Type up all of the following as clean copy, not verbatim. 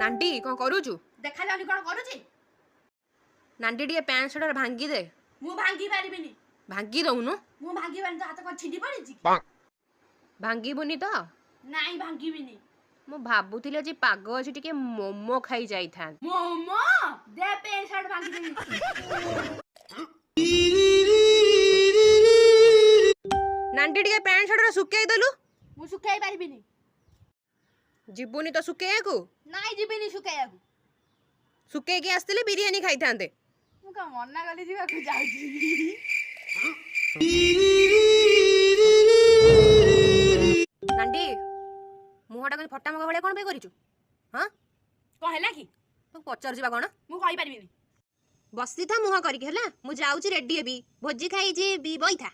नांटी कौन करूचु देखा जाउनी कोन करूची नांटी टिके पैंट शर्ट भांगी दे मु भांगी पारिबिनी भांगी दउनु मु भांगी बानी तो हाथ कोन छिडी पड़िची भांगीबुनी तो नाई भांगीबिनी मु भाबुथिले जे पाग अछि टिके मोमो खाई जाई था मोमो दे पे शर्ट भांगी देनी नांटी टिके पैंट शर्ट सुकेई देलु मु सुखाई पारिबिनी जिबुनी तो सुकेया को नाई जिबिनी सुखाया को सुके के आस्तिले बिरयानी खाई थांते मु का मन्ना गली जीवा को जाउची नांटी मुहटा कनी फटा मग भले कोन पे करिचु हां को हैला की तो पचार जिबा कोन मु कहि पारिबिनी बसी था मुह करिक हला मु जाउची रेडी हेबी भोजी खाई जे बी बई था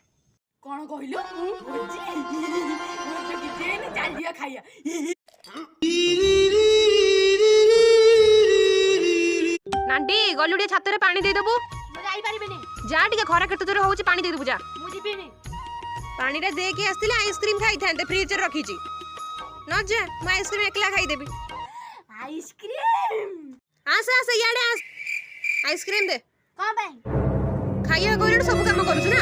कोन कहिलो भोजी मु की जेन चाल दिया खाइया नांटी गलुडी छाତରେ पानी दे देबु मु जाई पारिबिनी जा टिके खरा केते तोरे होउची पानी दे देबु जा मु जिबिनी पानी रे दे के आस्तिले आइसक्रीम खाई थांते फ्रिज रे रखीची न जा मैं आइसक्रीम एकला खाई देबी आइसक्रीम आस आस याडे आस आइसक्रीम दे कोन भाई खाइया कोरे सब काम करूछु ना